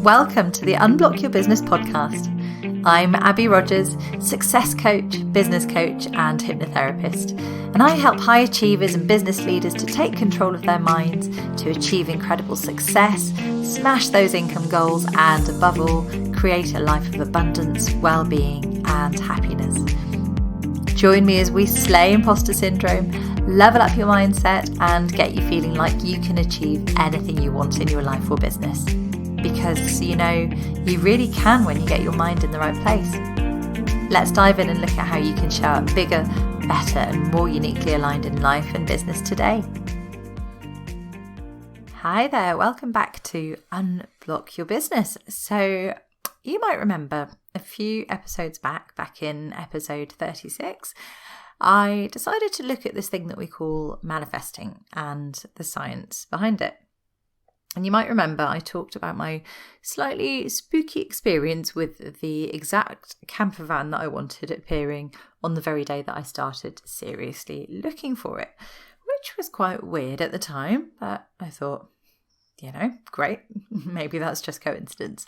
Welcome to the Unblock Your Business podcast. I'm Abby Rogers, success coach, business coach, and hypnotherapist, and I help high achievers and business leaders to take control of their minds to achieve incredible success, smash those income goals, and above all, create a life of abundance, well-being, and happiness. Join me as we slay imposter syndrome, level up your mindset, and get you feeling like you can achieve anything you want in your life or business. Because, you really can when you get your mind in the right place. Let's dive in and look at how you can show up bigger, better, and more uniquely aligned in life and business today. Hi there, welcome back to Unblock Your Business. So, you might remember a few episodes back in episode 36, I decided to look at this thing that we call manifesting and the science behind it. And you might remember I talked about my slightly spooky experience with the exact camper van that I wanted appearing on the very day that I started seriously looking for it, which was quite weird at the time, but I thought, great, maybe that's just coincidence.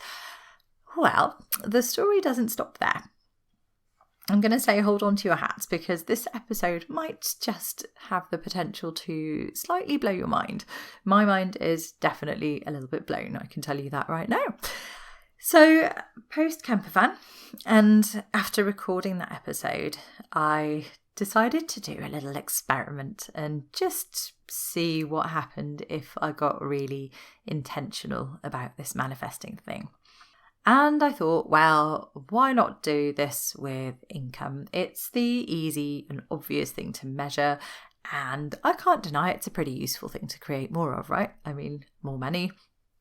Well, the story doesn't stop there. I'm going to say hold on to your hats because this episode might just have the potential to slightly blow your mind. My mind is definitely a little bit blown, I can tell you that right now. So, post camper van, and after recording that episode, I decided to do a little experiment and just see what happened if I got really intentional about this manifesting thing. And I thought, well, why not do this with income? It's the easy and obvious thing to measure, and I can't deny it's a pretty useful thing to create more of, right? I mean, more money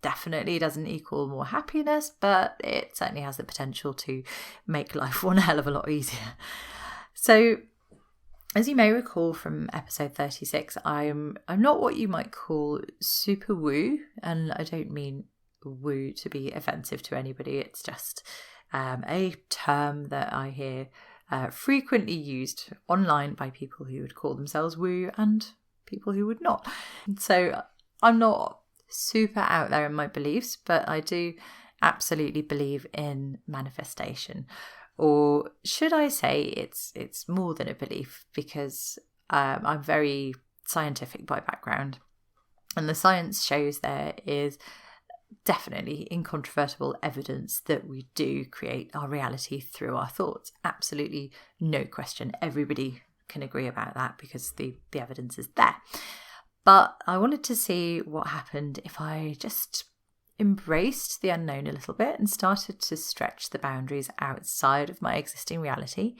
definitely doesn't equal more happiness, but it certainly has the potential to make life one hell of a lot easier. So, as you may recall from episode 36, I'm not what you might call super woo, and I don't mean woo to be offensive to anybody. It's just a term that I hear frequently used online by people who would call themselves woo and people who would not. So I'm not super out there in my beliefs, but I do absolutely believe in manifestation. Or should I say it's more than a belief, because I'm very scientific by background, and the science shows there is definitely incontrovertible evidence that we do create our reality through our thoughts. Absolutely no question. Everybody can agree about that because the evidence is there. But I wanted to see what happened if I just embraced the unknown a little bit and started to stretch the boundaries outside of my existing reality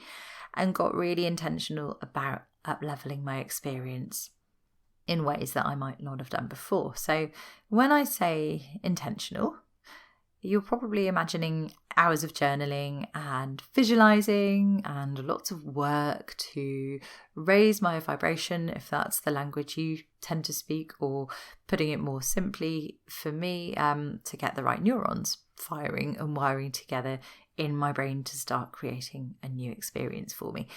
and got really intentional about up-leveling my experience in ways that I might not have done before. So when I say intentional, you're probably imagining hours of journaling and visualizing and lots of work to raise my vibration, if that's the language you tend to speak, or putting it more simply for me, to get the right neurons firing and wiring together in my brain to start creating a new experience for me.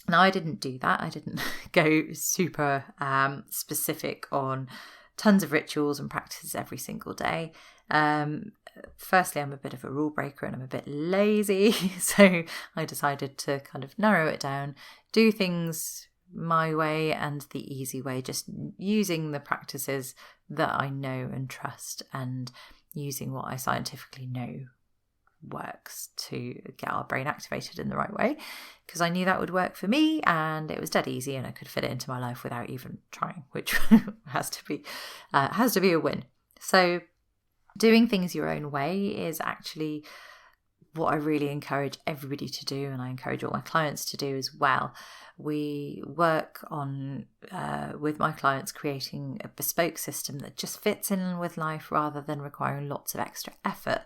Now, I didn't do that. I didn't go super specific on tons of rituals and practices every single day. Firstly, I'm a bit of a rule breaker and I'm a bit lazy. So I decided to kind of narrow it down, do things my way and the easy way, just using the practices that I know and trust and using what I scientifically know works to get our brain activated in the right way, because I knew that would work for me and it was dead easy and I could fit it into my life without even trying, which has to be a win. So doing things your own way is actually what I really encourage everybody to do, and I encourage all my clients to do as well. We work on with my clients creating a bespoke system that just fits in with life rather than requiring lots of extra effort.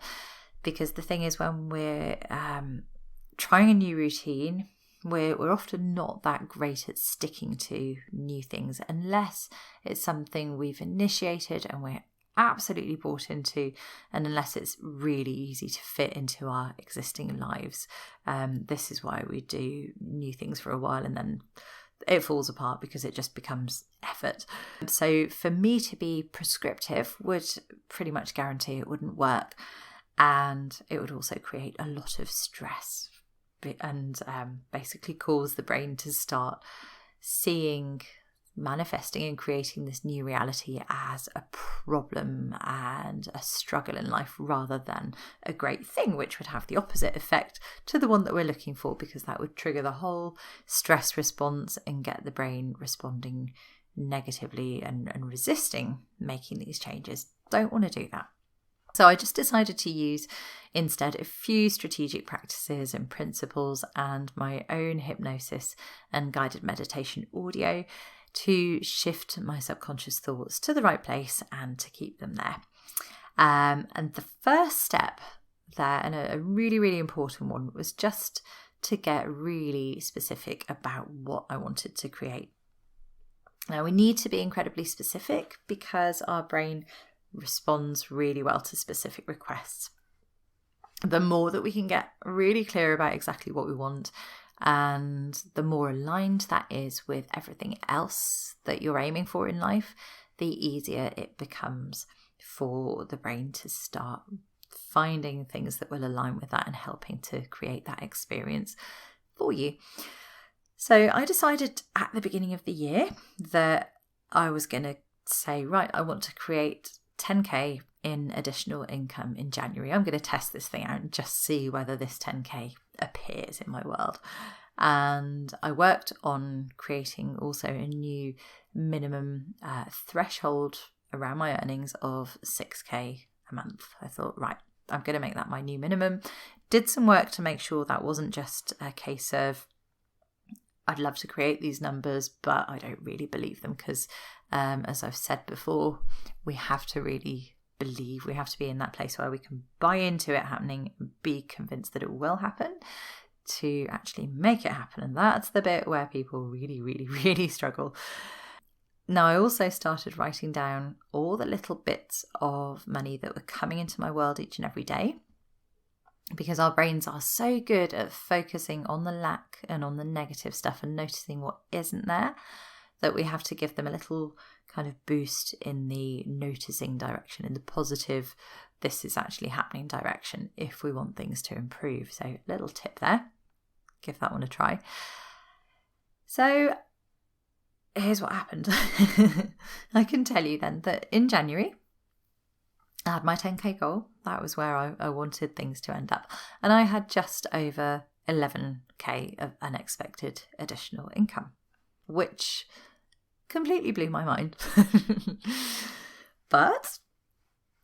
Because the thing is, when we're trying a new routine, we're often not that great at sticking to new things unless it's something we've initiated and we're absolutely bought into, and unless it's really easy to fit into our existing lives. This is why we do new things for a while and then it falls apart because it just becomes effort. So for me to be prescriptive would pretty much guarantee it wouldn't work. And it would also create a lot of stress and basically cause the brain to start seeing, manifesting and creating this new reality as a problem and a struggle in life rather than a great thing, which would have the opposite effect to the one that we're looking for, because that would trigger the whole stress response and get the brain responding negatively and resisting making these changes. Don't want to do that. So I just decided to use instead a few strategic practices and principles and my own hypnosis and guided meditation audio to shift my subconscious thoughts to the right place and to keep them there. And the first step there, and a really, really important one, was just to get really specific about what I wanted to create. Now, we need to be incredibly specific because our brain responds really well to specific requests. The more that we can get really clear about exactly what we want, and the more aligned that is with everything else that you're aiming for in life, the easier it becomes for the brain to start finding things that will align with that and helping to create that experience for you. So I decided at the beginning of the year that I was going to say, right, I want to create 10k in additional income in January. I'm going to test this thing out and just see whether this 10k appears in my world. And I worked on creating also a new minimum threshold around my earnings of 6k a month. I thought, right, I'm going to make that my new minimum. Did some work to make sure that wasn't just a case of I'd love to create these numbers, but I don't really believe them because, as I've said before, we have to really believe. We have to be in that place where we can buy into it happening and be convinced that it will happen to actually make it happen. And that's the bit where people really, really, really struggle. Now, I also started writing down all the little bits of money that were coming into my world each and every day, because our brains are so good at focusing on the lack and on the negative stuff and noticing what isn't there, that we have to give them a little kind of boost in the noticing direction, in the positive, this is actually happening direction, if we want things to improve. So little tip there, give that one a try. So here's what happened. I can tell you then that in January, I had my 10k goal. That was where I wanted things to end up. And I had just over 11k of unexpected additional income, which completely blew my mind. But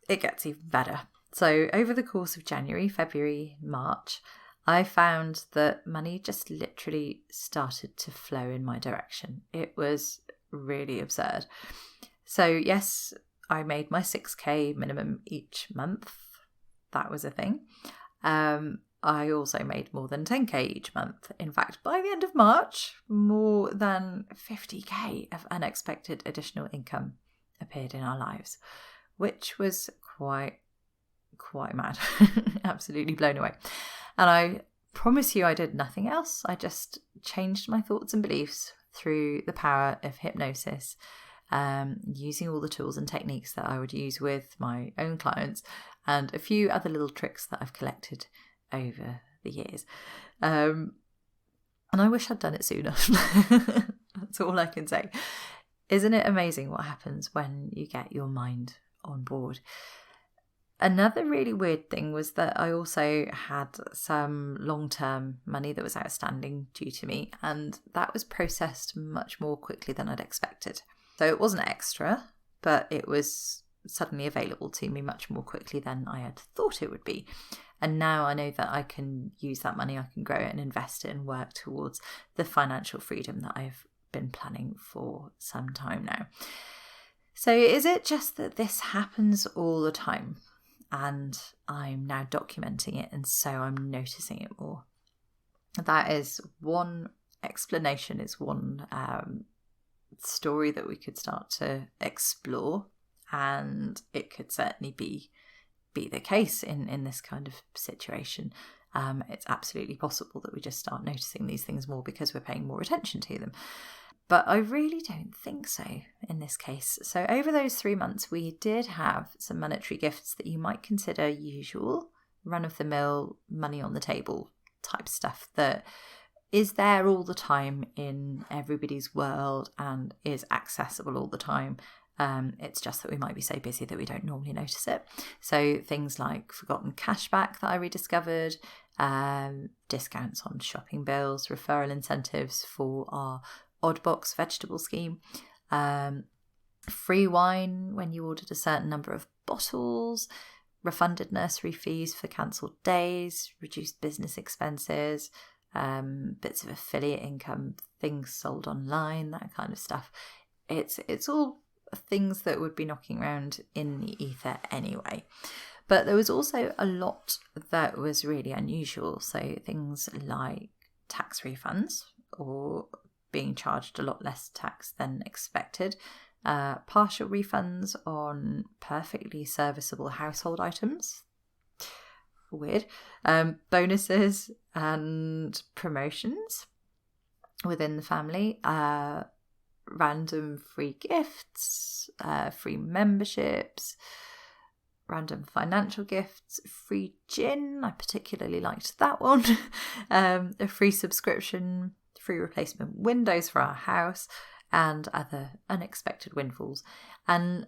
it gets even better. So over the course of January, February, March, I found that money just literally started to flow in my direction. It was really absurd. So yes, I made my 6k minimum each month. That was a thing. I also made more than 10k each month. In fact, by the end of March, more than 50k of unexpected additional income appeared in our lives, which was quite mad. Absolutely blown away. And I promise you I did nothing else. I just changed my thoughts and beliefs through the power of hypnosis, using all the tools and techniques that I would use with my own clients and a few other little tricks that I've collected over the years. And I wish I'd done it sooner. That's all I can say. Isn't it amazing what happens when you get your mind on board? Another really weird thing was that I also had some long-term money that was outstanding due to me, and that was processed much more quickly than I'd expected. So it wasn't extra, but it was suddenly available to me much more quickly than I had thought it would be. And now I know that I can use that money, I can grow it and invest it and work towards the financial freedom that I've been planning for some time now. So is it just that this happens all the time and I'm now documenting it and so I'm noticing it more? That is one explanation, is one story that we could start to explore, and it could certainly be the case in this kind of situation. It's absolutely possible that we just start noticing these things more because we're paying more attention to them. But I really don't think so in this case. So over those 3 months, we did have some monetary gifts that you might consider usual, run-of-the-mill, money on the table type stuff that is there all the time in everybody's world and is accessible all the time. It's just that we might be so busy that we don't normally notice it. So things like forgotten cashback that I rediscovered, discounts on shopping bills, referral incentives for our odd box vegetable scheme, free wine when you ordered a certain number of bottles, refunded nursery fees for cancelled days, reduced business expenses, bits of affiliate income, things sold online, that kind of stuff. It's all things that would be knocking around in the ether anyway. But there was also a lot that was really unusual. So things like tax refunds or being charged a lot less tax than expected, partial refunds on perfectly serviceable household items, weird, bonuses and promotions within the family, random free gifts, free memberships, random financial gifts, free gin, I particularly liked that one, a free subscription, free replacement windows for our house, and other unexpected windfalls. And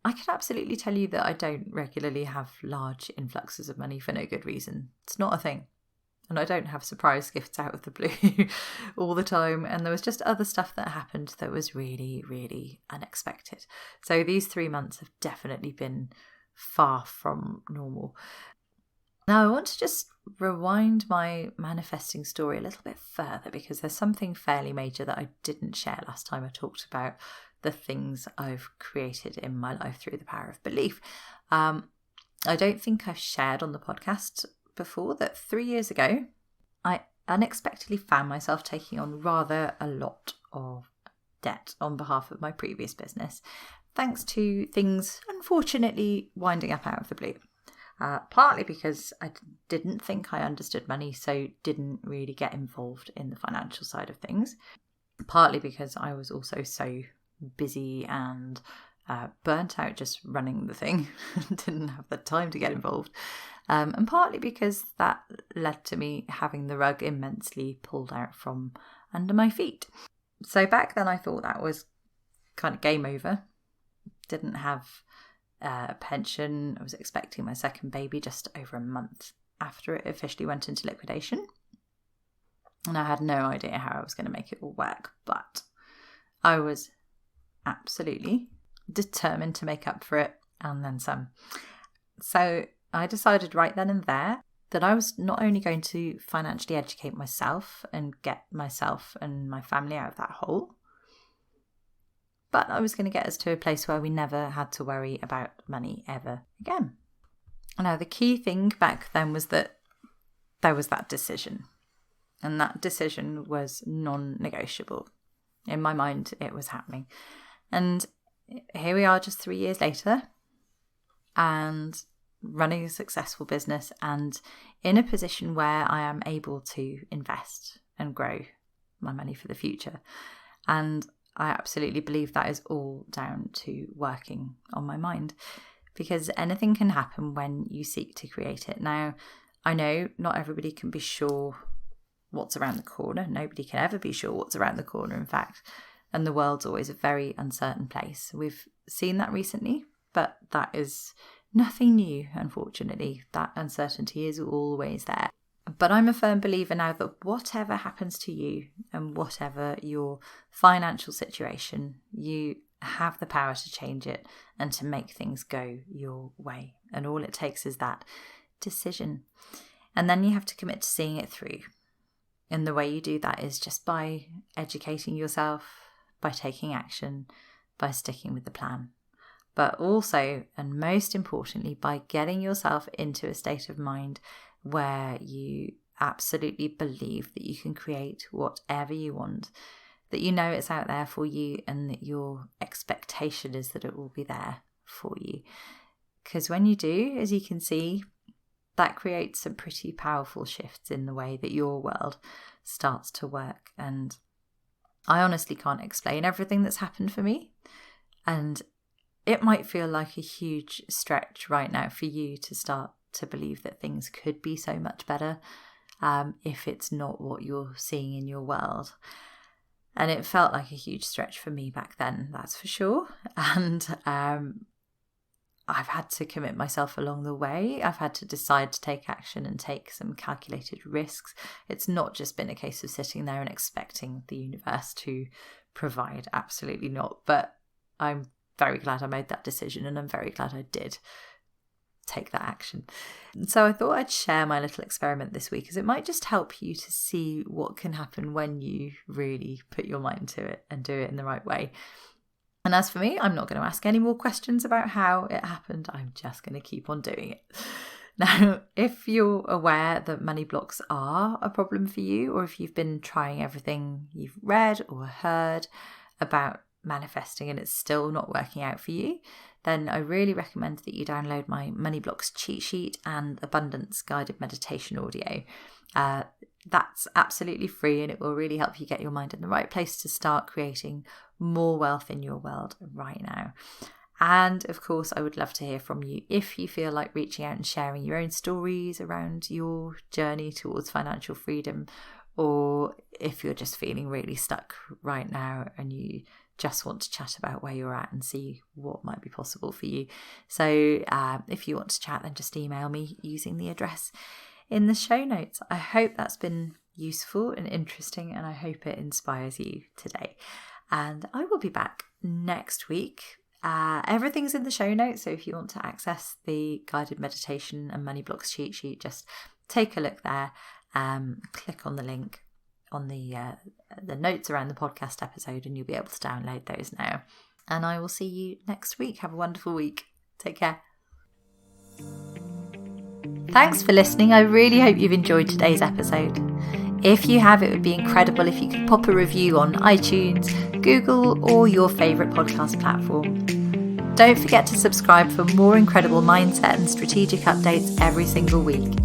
I can absolutely tell you that I don't regularly have large influxes of money for no good reason. It's not a thing. And I don't have surprise gifts out of the blue all the time. And there was just other stuff that happened that was really, really unexpected. So these 3 months have definitely been far from normal. Now, I want to just rewind my manifesting story a little bit further because there's something fairly major that I didn't share last time I talked about the things I've created in my life through the power of belief. I don't think I've shared on the podcast before that 3 years ago, I unexpectedly found myself taking on rather a lot of debt on behalf of my previous business, thanks to things unfortunately winding up out of the blue. Partly because I didn't think I understood money, so didn't really get involved in the financial side of things. Partly because I was also so busy and burnt out just running the thing, didn't have the time to get involved. And partly because that led to me having the rug immensely pulled out from under my feet. So back then I thought that was kind of game over. Didn't have a pension. I was expecting my second baby just over a month after it officially went into liquidation. And I had no idea how I was going to make it all work. But I was absolutely determined to make up for it and then some. So I decided right then and there that I was not only going to financially educate myself and get myself and my family out of that hole, but I was going to get us to a place where we never had to worry about money ever again. Now, the key thing back then was that there was that decision. And that decision was non-negotiable. In my mind, it was happening. And here we are just 3 years later and running a successful business and in a position where I am able to invest and grow my money for the future. And I absolutely believe that is all down to working on my mind, because anything can happen when you seek to create it. Now, I know not everybody can be sure what's around the corner. Nobody can ever be sure what's around the corner, in fact. And the world's always a very uncertain place. We've seen that recently, but that is nothing new, unfortunately. That uncertainty is always there. But I'm a firm believer now that whatever happens to you and whatever your financial situation, you have the power to change it and to make things go your way. And all it takes is that decision. And then you have to commit to seeing it through. And the way you do that is just by educating yourself, by taking action, by sticking with the plan. But also, and most importantly, by getting yourself into a state of mind where you absolutely believe that you can create whatever you want, that you know it's out there for you, and that your expectation is that it will be there for you. Because when you do, as you can see, that creates some pretty powerful shifts in the way that your world starts to work. And I honestly can't explain everything that's happened for me. And it might feel like a huge stretch right now for you to start to believe that things could be so much better if it's not what you're seeing in your world. And it felt like a huge stretch for me back then, that's for sure. And I've had to commit myself along the way. I've had to decide to take action and take some calculated risks. It's not just been a case of sitting there and expecting the universe to provide. Absolutely not. But I'm very glad I made that decision, and I'm very glad I did take that action. So I thought I'd share my little experiment this week, as it might just help you to see what can happen when you really put your mind to it and do it in the right way. And as for me, I'm not going to ask any more questions about how it happened. I'm just going to keep on doing it. Now, if you're aware that money blocks are a problem for you, or if you've been trying everything you've read or heard about manifesting and it's still not working out for you, then I really recommend that you download my Money Blocks cheat sheet and Abundance guided meditation audio. That's absolutely free, and it will really help you get your mind in the right place to start creating more wealth in your world right now. And of course, I would love to hear from you if you feel like reaching out and sharing your own stories around your journey towards financial freedom, or if you're just feeling really stuck right now and you just want to chat about where you're at and see what might be possible for you. So if you want to chat, then just email me using the address in the show notes. I hope that's been useful and interesting, and I hope it inspires you today. And I will be back next week. Everything's in the show notes, so if you want to access the guided meditation and Money Blocks cheat sheet, just take a look there. Click on the link on the notes around the podcast episode, and you'll be able to download those now. And I will see you next week. Have a wonderful week. Take care. Thanks for listening. I really hope you've enjoyed today's episode. If you have, it would be incredible if you could pop a review on iTunes, Google, or your favourite podcast platform. Don't forget to subscribe for more incredible mindset and strategic updates every single week.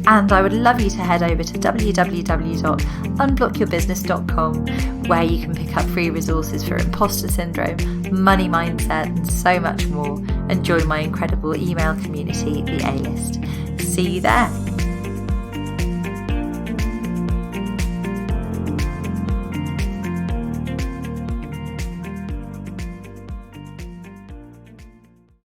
And I would love you to head over to www.unblockyourbusiness.com, where you can pick up free resources for imposter syndrome, money mindset, and so much more, and join my incredible email community, the A-List. See you there.